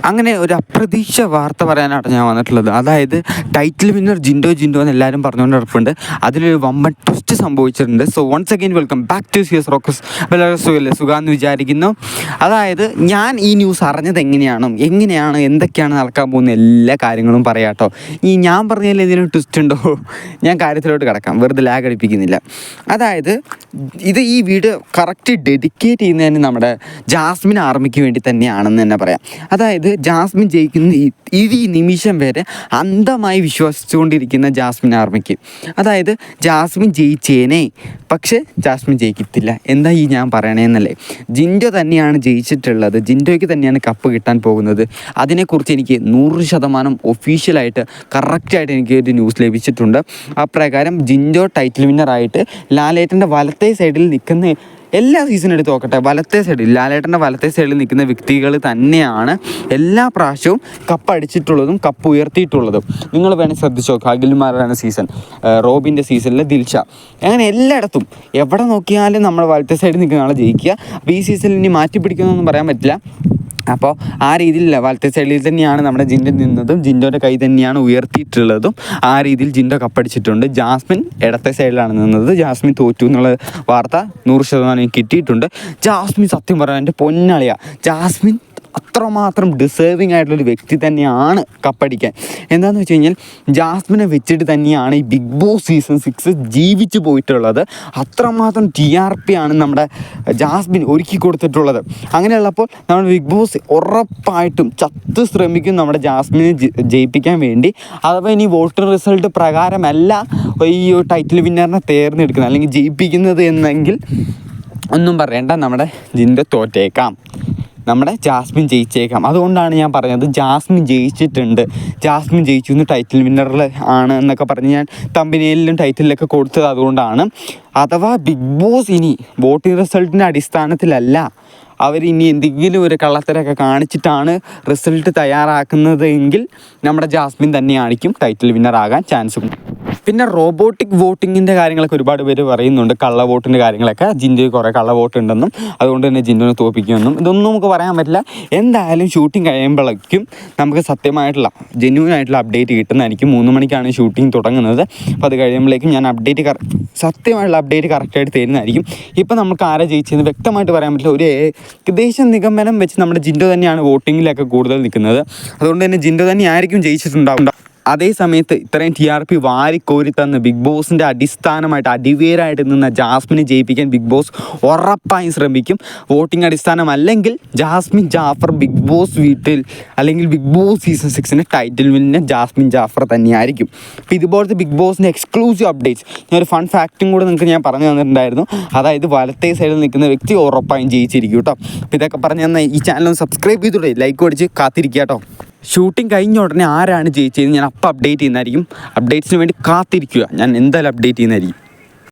അങ്ങനെ ഒരു അപ്രതീക്ഷ വാർത്ത പറയാനാണ് ഞാൻ വന്നിട്ടുള്ളത്. അതായത് ടൈറ്റിൽ വിന്നർ ജിൻഡോ എന്ന് എല്ലാവരും പറഞ്ഞുകൊണ്ട് നടപ്പുണ്ട്. അതിലൊരു വമ്പൻ ട്വിസ്റ്റ് സംഭവിച്ചിട്ടുണ്ട്. So once again welcome back to CS Rocks. വളരെ സുഖമെന്ന് വിചാരിക്കുന്നു. അതായത് ഞാൻ ഈ ന്യൂസ് അറിഞ്ഞത് എങ്ങനെയാണ് എന്തൊക്കെയാണ് നടക്കാൻ പോകുന്ന എല്ലാ കാര്യങ്ങളും പറയാം കേട്ടോ. ഈ ഞാൻ പറഞ്ഞതിൽ എന്തെങ്കിലും ട്വിസ്റ്റ് ഉണ്ടോ? ഞാൻ കാര്യത്തിലോട്ട് കിടക്കാം, വെറുതെ ലാഗ് അടിപ്പിക്കുന്നില്ല. അതായത് ഈ വീഡിയോ കറക്റ്റ് ഡെഡിക്കേറ്റ് ചെയ്യുന്നതിന് നമ്മുടെ ജാസ്മിൻ ആർമിക്ക് വേണ്ടി തന്നെയാണെന്ന് തന്നെ പറയാം. അതായത് ജാസ്മിൻ ജയിക്കുന്ന ഈ നിമിഷം വരെ അന്ധമായി വിശ്വസിച്ചുകൊണ്ടിരിക്കുന്ന ജാസ്മിൻ ആർമിക്ക്, അതായത് ജാസ്മിൻ ജയിച്ചേനെ, പക്ഷേ ജാസ്മിൻ ജയിക്കത്തില്ല. എന്താ ഈ ഞാൻ പറയണേന്നല്ലേ? ജിൻഡോ തന്നെയാണ് ജയിച്ചിട്ടുള്ളത്, ജിൻഡോയ്ക്ക് തന്നെയാണ് കപ്പ് കിട്ടാൻ പോകുന്നത്. അതിനെക്കുറിച്ച് എനിക്ക് 100% ഒഫീഷ്യലായിട്ട് കറക്റ്റായിട്ട് എനിക്ക് ഒരു ന്യൂസ് ലഭിച്ചിട്ടുണ്ട്. അപ്രകാരം ജിൻഡോ ടൈറ്റിൽ വിന്നറായിട്ട് ലാലേട്ടൻ്റെ വലത്തേ സൈഡിൽ നിൽക്കുന്ന എല്ലാ സീസണും എടുത്ത് നോക്കട്ടെ, ലാലേട്ടൻ്റെ വലത്തേ സൈഡിൽ നിൽക്കുന്ന വ്യക്തികൾ തന്നെയാണ് എല്ലാ പ്രാവശ്യവും കപ്പ് അടിച്ചിട്ടുള്ളതും കപ്പ് ഉയർത്തിയിട്ടുള്ളതും. നിങ്ങൾ വേണമെങ്കിൽ ശ്രദ്ധിച്ചു നോക്കുക. അഖിൽമാരാണ് സീസൺ, റോബിൻ്റെ സീസണിൽ ദിൽഷ, അങ്ങനെ എല്ലായിടത്തും എവിടെ നോക്കിയാലും നമ്മൾ വലത്തേ സൈഡിൽ നിൽക്കുന്ന ആളെ ജയിക്കുക. അപ്പോൾ ഈ സീസണിൽ ഇനി മാറ്റി പിടിക്കുന്നൊന്നും പറയാൻ പറ്റില്ല. അപ്പോൾ ആ രീതിയിൽ വലത്തെ സൈഡിൽ തന്നെയാണ് നമ്മുടെ ജിൻഡോ നിന്നതും, ജിൻഡോൻ്റെ കൈ തന്നെയാണ് ഉയർത്തിയിട്ടുള്ളതും. ആ രീതിയിൽ ജിൻഡോ കപ്പടിച്ചിട്ടുണ്ട്. ജാസ്മിൻ ഇടത്തെ സൈഡിലാണ് നിന്നത്. ജാസ്മിൻ തോറ്റു എന്നുള്ള വാർത്ത 100% കിട്ടിയിട്ടുണ്ട്. ജാസ്മിൻ സത്യം പറയാൻ എൻ്റെ പൊന്നളിയ, ജാസ്മിൻ അത്രമാത്രം ഡിസേർവിങ് ആയിട്ടുള്ളൊരു വ്യക്തി തന്നെയാണ് കപ്പടിക്കാൻ. എന്താണെന്ന് വെച്ച് കഴിഞ്ഞാൽ ജാസ്മിനെ വെച്ചിട്ട് തന്നെയാണ് ഈ ബിഗ് ബോസ് സീസൺ 6 ജീവിച്ചു പോയിട്ടുള്ളത്. അത്രമാത്രം TRP ആണ് നമ്മുടെ ജാസ്മിൻ ഒരുക്കി കൊടുത്തിട്ടുള്ളത്. അങ്ങനെയുള്ളപ്പോൾ നമ്മുടെ ബിഗ് ബോസ് ഉറപ്പായിട്ടും ചത്ത് ശ്രമിക്കും നമ്മുടെ ജാസ്മിനെ ജയിപ്പിക്കാൻ വേണ്ടി. അഥവാ ഇനി വോട്ടർ റിസൾട്ട് പ്രകാരമല്ല ഈ ടൈറ്റിൽ വിന്നറിനെ തേർന്നെടുക്കുന്നത് അല്ലെങ്കിൽ ജയിപ്പിക്കുന്നത് എന്നെങ്കിൽ ഒന്നും പറയണ്ട, നമ്മുടെ ജിൻഡോ തോറ്റേക്കാം, നമ്മുടെ ജാസ്മിൻ ജയിച്ചേക്കാം. അതുകൊണ്ടാണ് ഞാൻ പറഞ്ഞത് ജാസ്മിൻ ജയിച്ചിട്ടുണ്ട്, ജാസ്മിൻ ജയിച്ചു എന്ന് ടൈറ്റിൽ വിന്നറിൽ ആണ് എന്നൊക്കെ പറഞ്ഞ് ഞാൻ തമ്പനയിലും ടൈറ്റിലൊക്കെ കൊടുത്തത് അതുകൊണ്ടാണ്. അഥവാ ബിഗ് ബോസ് ഇനി വോട്ടിംഗ് റിസൾട്ടിൻ്റെ അടിസ്ഥാനത്തിലല്ല, അവരിനി എന്തെങ്കിലും ഒരു കള്ളത്തരമൊക്കെ കാണിച്ചിട്ടാണ് റിസൾട്ട് തയ്യാറാക്കുന്നത് എങ്കിൽ നമ്മുടെ ജാസ്മിൻ തന്നെയായിരിക്കും ടൈറ്റിൽ വിന്നറാകാൻ ചാൻസും. പിന്നെ റോബോട്ടിക് വോട്ടിങ്ങിൻ്റെ കാര്യങ്ങളൊക്കെ ഒരുപാട് പേര് പറയുന്നുണ്ട്, കള്ള വോട്ടിൻ്റെ കാര്യങ്ങളൊക്കെ. ജിൻഡോയ്ക്ക് കുറേ കള്ള വോട്ട് ഉണ്ടെന്നും അതുകൊണ്ട് തന്നെ ജിൻഡോനെ തോൽപ്പിക്കുമെന്നും ഇതൊന്നും നമുക്ക് പറയാൻ പറ്റില്ല. എന്തായാലും ഷൂട്ടിംഗ് കഴിയുമ്പോഴേക്കും നമുക്ക് സത്യമായിട്ടുള്ള ജെന്യൂൻ ആയിട്ടുള്ള അപ്ഡേറ്റ് കിട്ടുന്നതായിരിക്കും. 3 മണിക്കാണ് ഷൂട്ടിംഗ് തുടങ്ങുന്നത്. അപ്പോൾ അത് കഴിയുമ്പോഴേക്കും ഞാൻ സത്യമായിട്ടുള്ള അപ്ഡേറ്റ് കറക്റ്റായിട്ട് തരുന്നതായിരിക്കും. ഇപ്പം നമുക്ക് ആരെ ജയിച്ചതെന്ന് വ്യക്തമായിട്ട് പറയാൻ പറ്റില്ല. ഒരു ഏകദേശം നിഗമനം വെച്ച് നമ്മുടെ ജിൻഡോ തന്നെയാണ് വോട്ടിങ്ങിലൊക്കെ കൂടുതൽ നിൽക്കുന്നത്. അതുകൊണ്ട് തന്നെ ജിൻഡോ തന്നെ ആയിരിക്കും ജയിച്ചിട്ടുണ്ടാവും. അതേ സമയത്ത് ഇത്രയും TRP വാരിക്കോരി തന്ന് ബിഗ് ബോസിൻ്റെ അടിസ്ഥാനമായിട്ട് അടിവേരായിട്ട് നിന്ന ജാസ്മിനെ ജയിപ്പിക്കാൻ ബിഗ് ബോസ് ഉറപ്പായും ശ്രമിക്കും. വോട്ടിംഗ് അടിസ്ഥാനമല്ലെങ്കിൽ ജാസ്മിൻ ജാഫർ ബിഗ് ബോസ് വീട്ടിൽ അല്ലെങ്കിൽ Bigg Boss season 6 title winner Jasmin Jaffar തന്നെയായിരിക്കും. അപ്പോൾ ഇതുപോലത്തെ ബിഗ് ബോസിൻ്റെ എക്സ്ക്ലൂസീവ് അപ്ഡേറ്റ്സ്, ഞാനൊരു ഫൺ ഫാക്റ്റും കൂടെ നിങ്ങൾക്ക് ഞാൻ പറഞ്ഞു തന്നിട്ടുണ്ടായിരുന്നു. അതായത് വലത്തേ സൈഡിൽ നിൽക്കുന്ന വ്യക്തി ഉറപ്പായും ജയിച്ചിരിക്കും കേട്ടോ. അപ്പോൾ ഇതൊക്കെ പറഞ്ഞു തന്നാൽ ഈ ചാനൽ സബ്സ്ക്രൈബ് ചെയ്തോടെ, ലൈക്ക് അടിച്ച് കാത്തിരിക്കുക കേട്ടോ. ഷൂട്ടിംഗ് കഴിഞ്ഞ ഉടനെ ആരാണ് ജയിച്ചതെന്ന് ഞാൻ അപ്പം അപ്ഡേറ്റ് ചെയ്യുന്നതായിരിക്കും. അപ്ഡേറ്റ്സിന് വേണ്ടി കാത്തിരിക്കുക, ഞാൻ എന്തായാലും അപ്ഡേറ്റ് ചെയ്യുന്നതായിരിക്കും.